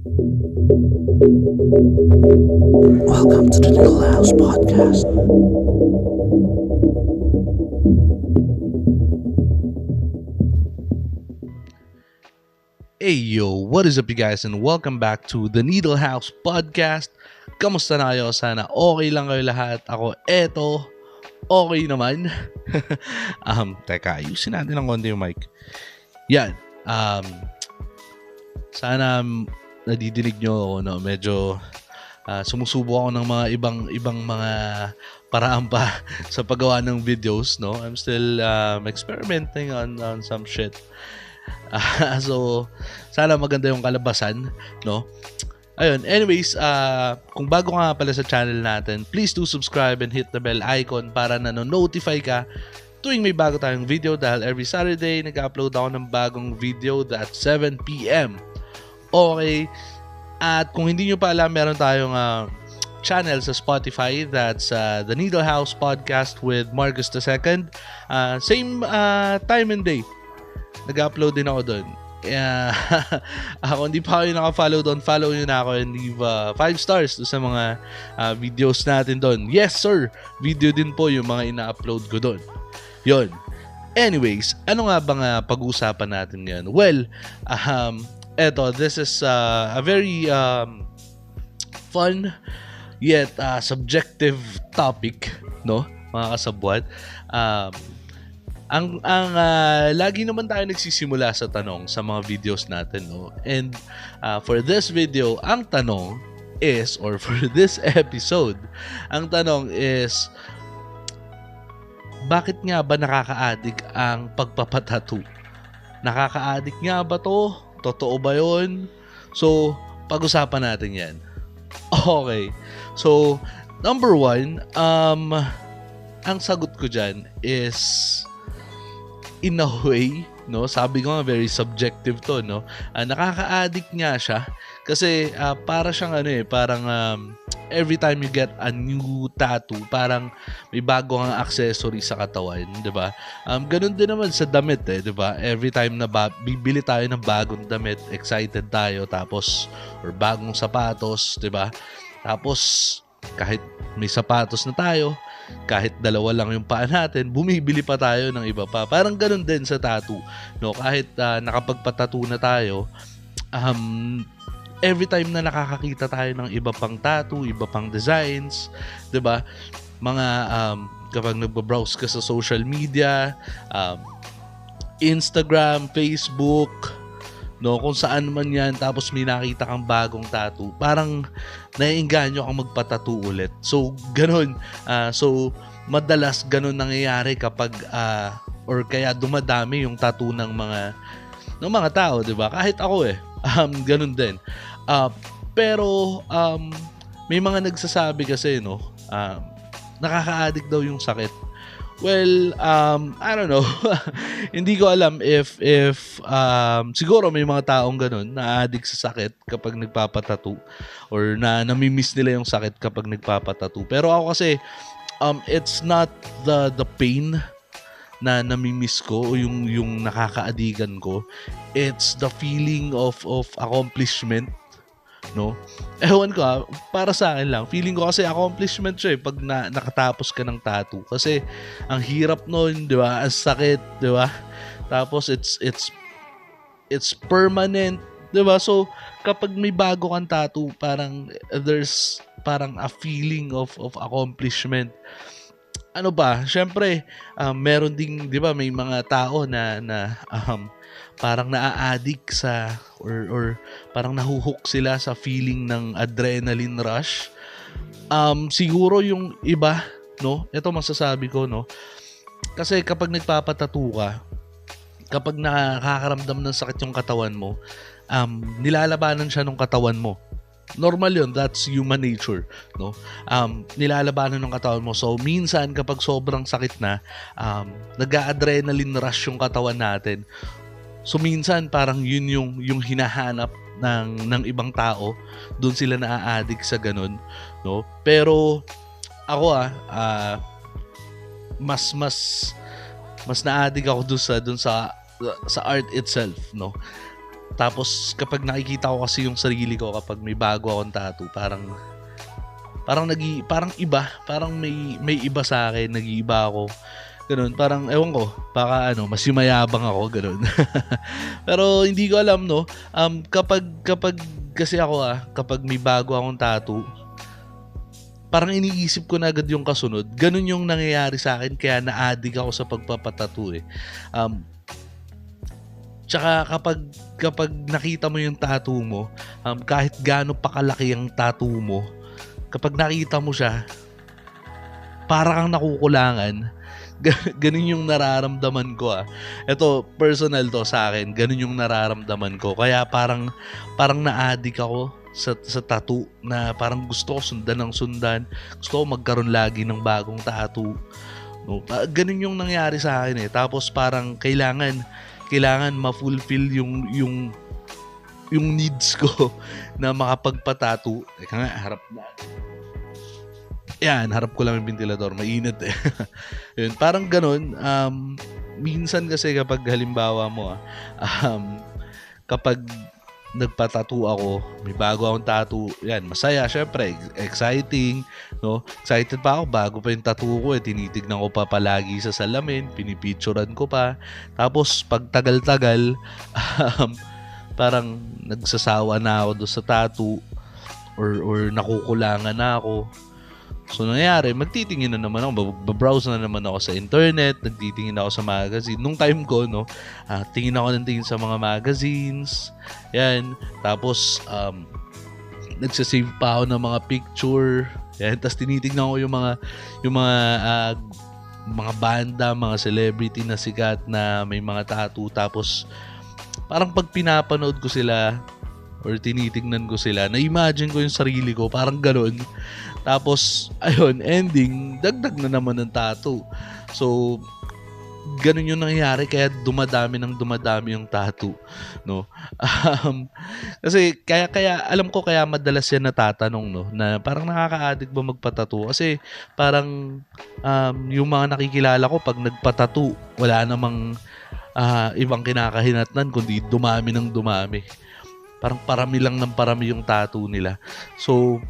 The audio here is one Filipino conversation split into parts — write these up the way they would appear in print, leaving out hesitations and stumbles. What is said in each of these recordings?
Welcome to the Little House Podcast. Hey yo, what is up you guys and welcome back to the Needle House Podcast. Kamusta na kayo? Sana okay lang kayo lahat. Ako okay naman. Teka, ayusin natin ng konti yung mic. Yan, sana nadidinig nyo ako, no? Medyo sumusubo ako ng mga ibang mga paraan pa sa paggawa ng videos, no? I'm still experimenting on some shit. So, sana maganda yung kalabasan, no? Ayun, anyways, kung bago ka nga pala sa channel natin, please do subscribe and hit the bell icon para nano-notify ka tuwing may bago tayong video dahil every Saturday nag-upload ako ng bagong video at 7 p.m. Okay, at kung hindi nyo pa alam, meron tayong channel sa Spotify, that's The Needle House Podcast with Marcus II. Same time and day. Nag-upload din ako doon. Kung hindi pa kayo naka-follow doon, follow nyo na ako and leave 5 stars sa mga videos natin doon. Yes sir, video din po yung mga ina-upload ko doon. Yon. Anyways, ano nga bang pag-uusapan natin ngayon? Well, this is a very fun yet subjective topic, no? Mga kasabwat. Ang lagi naman tayo nagsisimula sa tanong sa mga videos natin, no? And for this video, ang tanong is, or for this episode, ang tanong is, bakit nga ba nakaka-addict ang pagpapatattoo? Nakaka-addict nga ba to? Totoo ba yun? So, pag-usapan natin yan. Okay. So, number 1, ang sagot ko dyan is, in a way, no, sabi ko nga very subjective to, no. Nakaka-addict nga siya kasi para siyang parang every time you get a new tattoo, parang may bago kang accessory sa katawan, 'di ba? Ganun din naman sa damit, 'di ba? Every time na bibili tayo ng bagong damit, excited tayo, tapos or bagong sapatos, 'di ba? Tapos kahit may sapatos na tayo, kahit dalawa lang yung paa natin, bumibili pa tayo ng iba pa. Parang ganun din sa tattoo, no? Kahit nakapagpa-tattoo na tayo, every time na nakakakita tayo ng iba pang tattoo, iba pang designs, 'di ba? Mga kapag nagbo-browse ka sa social media, Instagram, Facebook, no, kung saan man yan, tapos may nakita kang bagong tattoo, parang naiengganyo kang magpa-tattoo ulit. So, ganun. So, madalas ganun nangyayari kapag, or kaya dumadami yung tattoo ng mga tao, di ba? Kahit ako ganun din. Pero, may mga nagsasabi kasi, no, nakaka-addict daw yung sakit. Well, I don't know. Hindi ko alam if siguro may mga taong ganun na addict sa sakit kapag nagpapatattoo or na namimiss nila yung sakit kapag nagpapatattoo. Pero ako kasi it's not the pain na namimiss ko o yung nakakaadigan ko. It's the feeling of accomplishment, no? Ewan ko para sa akin lang, feeling ko kasi accomplishment siya pag nakatapos ka ng tattoo, kasi ang hirap noon, di ba? Ang sakit, di ba? Tapos it's permanent, di ba? So kapag may bago kang tattoo, parang there's parang a feeling of accomplishment. Ano ba? Syempre, meron ding, 'di ba, may mga tao na parang naa-addict sa or parang nahuhook sila sa feeling ng adrenaline rush. Siguro yung iba, no? Ito masasabi ko, no? Kasi kapag nagpapatattoo ka, kapag nakakaramdam ng sakit yung katawan mo, nilalabanan siya ng katawan mo. Normal yun, that's human nature, no? Nilalabanan ng katawan mo. So minsan kapag sobrang sakit na, nag-adrenaline rush yung katawan natin. So minsan parang yun yung hinahanap ng ibang tao, doon sila na-addict sa ganun, no? Pero ako mas na-addict ako doon sa art itself, no? Tapos kapag nakikita ko kasi yung sarili ko kapag may bago akong tattoo, parang iba, parang may iba sa akin, nag-iiba ako. Ganun, parang ewan ko, baka mas yumayabang ako, ganun. Pero hindi ko alam, no. Kapag kasi ako kapag may bago akong tattoo, parang iniisip ko na agad yung kasunod. Ganun yung nangyayari sa akin, kaya na-addict ako sa pagpapatattoo eh. Tsaka kapag nakita mo yung tattoo mo, kahit gaano pa kalaki ang tattoo mo, kapag nakita mo siya, para kang nakukulangan. Ganun yung nararamdaman ko Ito, personal to sa akin. Ganun yung nararamdaman ko. Kaya parang na-addict ako sa tattoo, na parang gusto ko sundan ng sundan. Gusto ko magkaroon lagi ng bagong tattoo. No? Ganun yung nangyari sa akin Tapos parang kailangan ma-fulfill yung needs ko na makapagpa-tattoo. Teka nga, harap na. Yan, harap ko lang yung ventilador. Mainit Yun, parang ganun. Minsan kasi kapag halimbawa mo, kapag nagpa-tattoo ako, may bago akong tattoo, yan, masaya, syempre, exciting, no? Excited pa ako, bago pa yung tattoo ko, tinitignan ko pa palagi sa salamin, pinipicturean ko pa. Tapos, pag tagal-tagal, parang nagsasawa na ako doon sa tattoo, or nakukulangan na ako. So, nangyari, magtitingin na naman ako, babrowse na naman ako sa internet, nagtitingin ako sa magazine. Nung time ko, tingin ako ng tingin sa mga magazines, yan. Tapos, nagsasave pa ako ng mga picture, yan. Tapos, tinitingnan ko yung mga banda, mga celebrity na sikat na may mga tattoo. Tapos, parang pag pinapanood ko sila, or tinitingnan ko sila, na-imagine ko yung sarili ko, parang gano'n. Tapos, ayun, ending, dagdag na naman ng tattoo. So, ganun yung nangyayari, kaya dumadami yung tattoo, no? Kasi, kaya alam ko, kaya madalas yan natatanong, no? Na parang nakaka-addict ba magpa-tattoo? Kasi, parang, yung mga nakikilala ko, pag nagpa-tattoo, wala namang ibang kinakahinatnan, kundi dumami ng dumami. Parang parami lang ng parami yung tattoo nila. So,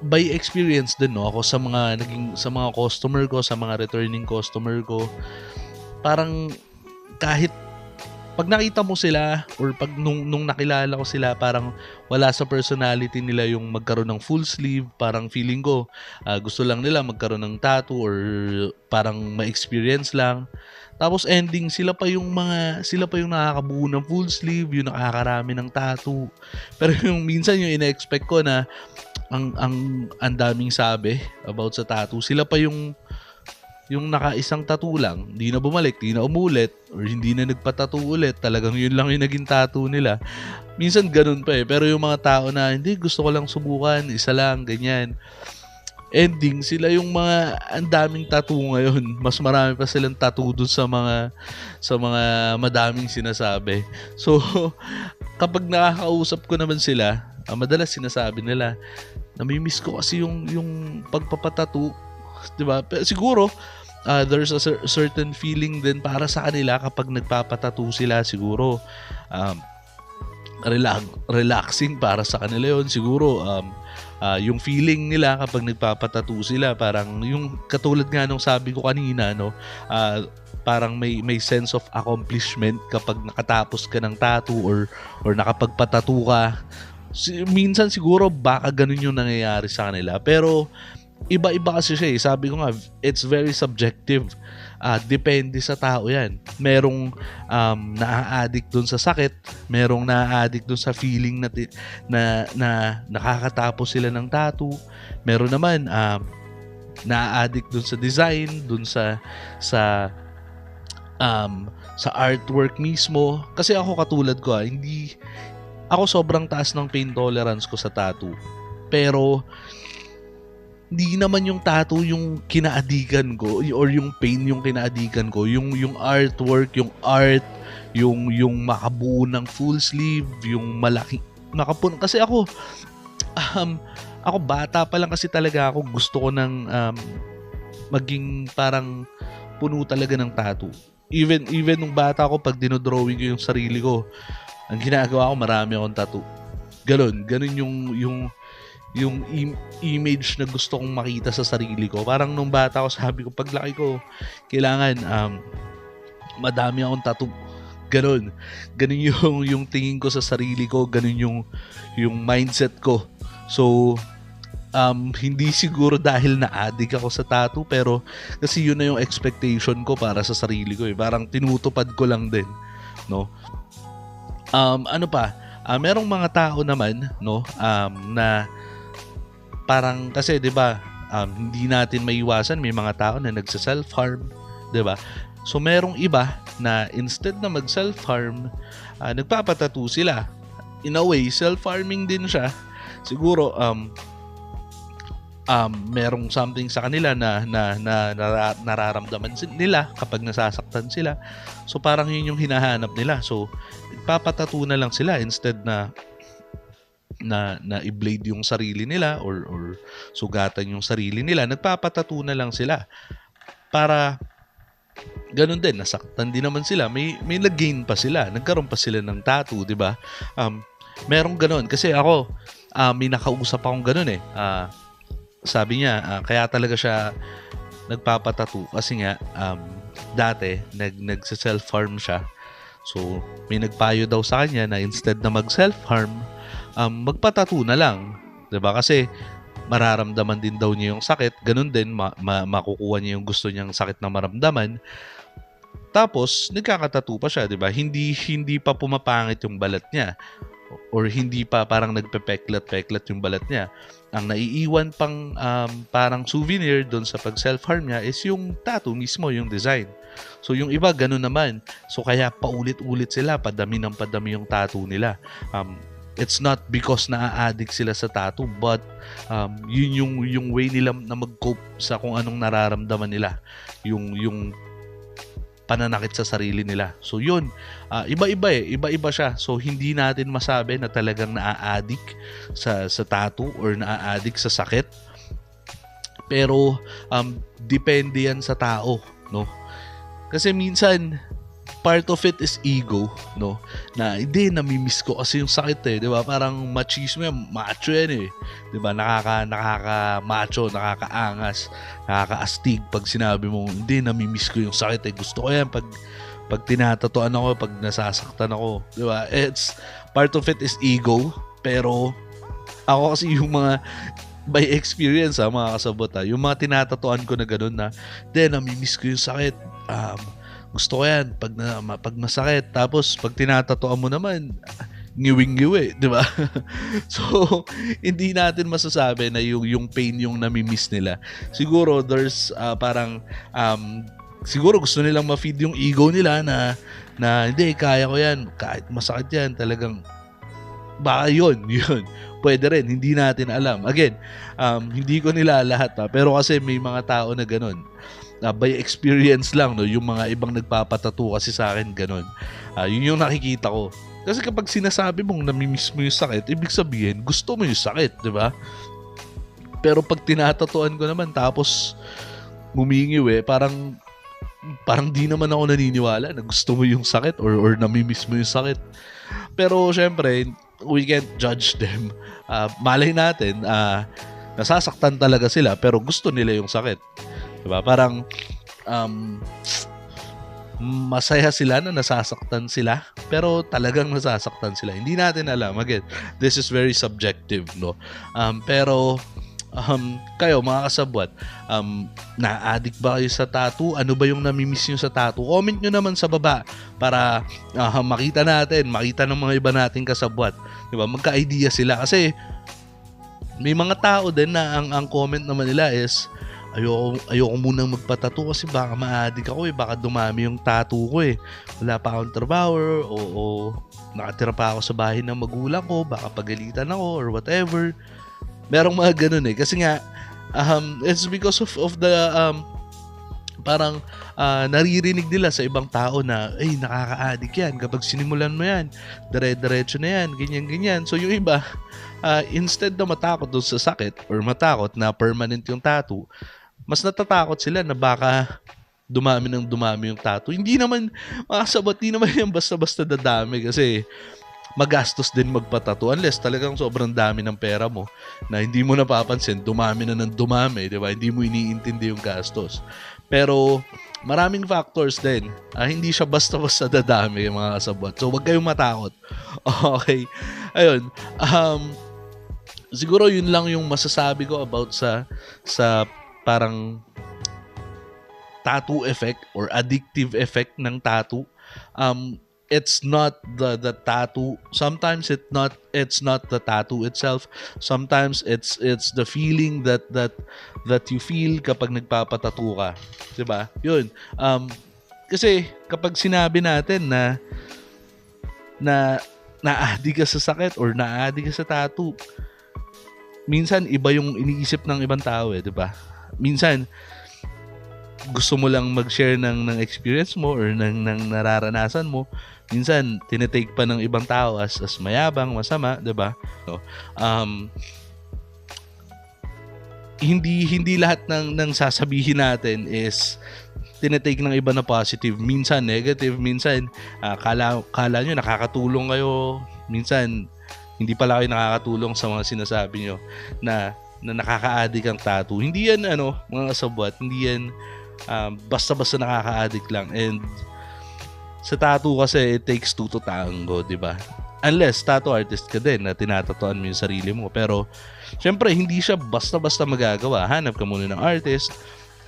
by experience din, no, ako sa mga customer ko, sa mga returning customer ko, parang kahit pag nakita mo sila, or pag nung nakilala ko sila, parang wala sa personality nila yung magkaroon ng full sleeve. Parang feeling ko, gusto lang nila magkaroon ng tattoo, or parang ma-experience lang. Tapos ending, sila pa yung nakakabuo ng full sleeve, yung nakakarami ng tattoo. Pero yung minsan yung ina-expect ko na ang daming sabi about sa tattoo, sila pa yung naka-isang tattoo lang, hindi na bumalik, hindi na umulit, or hindi na nagpa-tattoo ulit, talagang yun lang yung naging tattoo nila. Minsan ganun pa pero yung mga tao na, hindi, gusto ko lang subukan, isa lang, ganyan. Ending, sila yung mga ang daming tattoo ngayon. Mas marami pa silang tattoo dun sa mga madaming sinasabi. So, kapag nakakausap ko naman sila, madalas sinasabi nila, namimiss ko kasi yung pagpapatattoo, 'di ba? Siguro there's a certain feeling din para sa kanila kapag nagpapatattoo sila, siguro relaxing para sa kanila 'yon, siguro yung feeling nila kapag nagpapatattoo sila, parang yung katulad nga nung sabi ko kanina, no, parang may sense of accomplishment kapag nakatapos ka ng tattoo, or nakapagpatattoo ka. Minsan siguro baka ganun yung nangyayari sa kanila, pero iba-iba kasi siya sabi ko nga, it's very subjective. Depende sa tao yan. Merong naa-addict dun sa sakit, merong naa-addict dun sa feeling na nakakatapos sila ng tattoo, meron naman naa-addict dun sa design, dun sa artwork mismo. Kasi ako, katulad ko, hindi ako sobrang taas ng pain tolerance ko sa tattoo, pero hindi naman yung tattoo yung kinaadikan ko, or yung pain yung kinaadikan ko, yung artwork, yung art, yung makabuo ng full sleeve, yung malaki nakapun. Kasi ako bata pa lang kasi talaga ako, gusto ko ng maging parang puno talaga ng tattoo. even nung bata ako, pag dinodrawing ko yung sarili ko, ang ginagawa ko, marami akong tattoo. Ganun yung image na gusto kong makita sa sarili ko. Parang nung bata ako, sabi ko, paglaki ko, kailangan madami akong tattoo. Ganun yung tingin ko sa sarili ko, ganun yung mindset ko. So hindi siguro dahil na-addict ako sa tattoo, pero kasi yun na yung expectation ko para sa sarili ko, parang tinutupad ko lang din, no? Merong mga tao naman, no, na parang, kasi 'di ba, hindi natin maiwasan, may mga tao na nagsa-self-harm, 'di ba? So merong iba na instead na mag-self-harm, nagpapatattoo sila. In a way, self-harming din siya. Siguro merong something sa kanila na nararamdaman nila kapag nasasaktan sila. So parang yun yung hinahanap nila. So nagpapatattoo na lang sila instead na i-blade yung sarili nila or sugatan yung sarili nila. Nagpapatattoo na lang sila para ganun din, nasaktan din naman sila, may nag-gain pa sila, nagkaroon pa sila ng tattoo, di ba? Merong ganun kasi ako, may nakausap akong ganun sabi niya, kaya talaga siya nagpapatattoo kasi nga dati nagse-self-harm siya. So may nagpayo daw sa kanya na instead na mag-self-harm, magpatattoo na lang, 'di ba? Kasi mararamdaman din daw niya yung sakit, ganun din makukuha niya yung gusto niyang sakit na maramdaman. Tapos nagkakatattoo pa siya, 'di ba? Hindi pa pumapangit yung balat niya or hindi pa parang nagpepeklat yung balat niya. Ang naiiwan pang parang souvenir doon sa pag-self-harm niya is yung tattoo mismo, yung design. So yung iba ganun naman. So kaya paulit-ulit sila, padami yung tattoo nila. It's not because na-addict sila sa tattoo, but yun yung way nila na mag-cope sa kung anong nararamdaman nila. Yung pananakit sa sarili nila. So yun, iba-iba siya. So hindi natin masabi na talagang naa-addict sa tattoo or naa-addict sa sakit. Pero depende yan sa tao, no? Kasi minsan part of it is ego, no? Na hindi, namimiss ko kasi yung sakit, 'di ba? Parang machismo yan, macho yan 'di ba? Nakaka-macho, nakakaangas, nakakaastig pag sinabi mo, hindi, namimiss ko yung sakit, gusto ko yan pag tinatatuan ako, pag nasasaktan ako, 'di ba? It's part of it is ego, pero ako kasi yung mga by experience mga kasabot, yung mga tinatatuan ko na gano'n na, hindi, namimiss ko yung sakit, gusto ko yan pag masakit. Tapos pag tinatatuan mo naman, ngiwing-ngiwi, di ba? So hindi natin masasabi na yung pain yung nami-miss nila. Siguro there's parang siguro gusto nilang ma-feed yung ego nila na hindi, kaya ko yan, kahit masakit yan, talagang baka yun. Pwede rin, hindi natin alam. Again, hindi ko nila lahat pero kasi may mga tao na ganun. By experience lang, no, yung mga ibang nagpapatattoo kasi sa akin ganun. Yun yung nakikita ko. Kasi kapag sinasabi mong namimiss mo yung sakit, ibig sabihin gusto mo yung sakit, di ba? Pero pag tinatatuan ko naman tapos ngumingiw, parang di naman ako naniniwala na gusto mo yung sakit or namimiss mo yung sakit. Pero syempre, we can't judge them. Malay natin, nasasaktan talaga sila pero gusto nila yung sakit. Diba? Parang masaya sila na nasasaktan sila pero talagang nasasaktan sila. Hindi natin alam. Again, this is very subjective, no? Pero kayo mga kasabwat, na-addict ba kayo sa tattoo? Ano ba yung namimiss nyo sa tattoo? Comment nyo naman sa baba para makita ng mga iba nating kasabwat. Diba? Magka-idea sila kasi may mga tao din na ang comment naman nila is ayoko munang magpatattoo kasi baka ma-addict ako baka dumami yung tattoo ko wala pa akong trabaho o nakatira pa ako sa bahay ng magulang ko, baka pagalitan ako or whatever. Merong mga ganun kasi nga it's because of the parang naririnig nila sa ibang tao na nakaka-addict yan kapag sinimulan mo yan, dire-diretso na yan, ganyan. So yung iba instead na matakot doon sa sakit or matakot na permanent yung tattoo, mas natatakot sila na baka dumami yung tattoo. Hindi naman, mga kasabot, hindi naman yan basta-basta dadami kasi magastos din magpatato unless talagang sobrang dami ng pera mo na hindi mo napapansin, dumami na ng dumami, di ba? Hindi mo iniintindi yung gastos. Pero maraming factors din. Hindi siya basta-basta dadami yung mga kasabot. So wag kayong matakot. Okay. Ayun. Siguro yun lang yung masasabi ko about sa parang tattoo effect or addictive effect ng tattoo. It's not the tattoo. Sometimes it's not the tattoo itself. Sometimes it's the feeling that you feel kapag nagpapatattoo ka, 'di ba? 'Yun. Kasi kapag sinabi natin na na-addict ka sa sakit or na-addict ka sa tattoo, minsan iba yung iniisip ng ibang tao, 'di ba? Minsan gusto mo lang mag-share ng experience mo or ng nararanasan mo. Minsan tinetake pa ng ibang tao as mayabang, masama, 'di ba? So, hindi lahat ng sasabihin natin is tinetake ng iba na positive. Minsan negative, minsan kala nyo nakakatulong kayo, minsan hindi pala kayo nakakatulong sa mga sinasabi nyo na nakaka-addict ang tattoo. Hindi yan mga kasabwat, hindi yan basta-basta nakaka-addict lang. And sa tattoo kasi it takes two to tango, di ba? Unless tattoo artist ka din na tinatatuan mo yung sarili mo. Pero syempre hindi siya basta-basta magagawa. Hanap ka muna ng artist,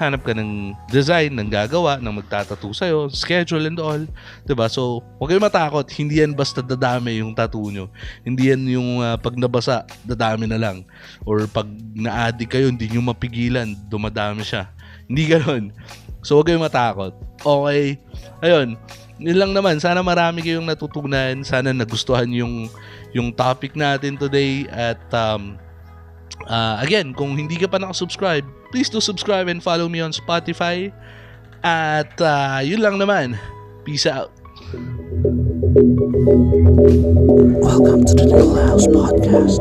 hanap ka ng design ng gagawa, ng magtatattoo sa'yo, schedule and all, diba? So, huwag kayong matakot, hindi yan basta dadami yung tattoo nyo. Hindi yan yung pag nabasa, dadami na lang. Or pag na-addict kayo, hindi nyo mapigilan, dumadami siya. Hindi ganoon. So, huwag kayong matakot. Okay, ayun. Yun lang naman, sana marami kayong natutunan, sana nagustuhan yung topic natin today. At again, kung hindi ka pa nakasubscribe, please do subscribe and follow me on Spotify. At yun lang naman. Peace out. Welcome to the Nickel House Podcast.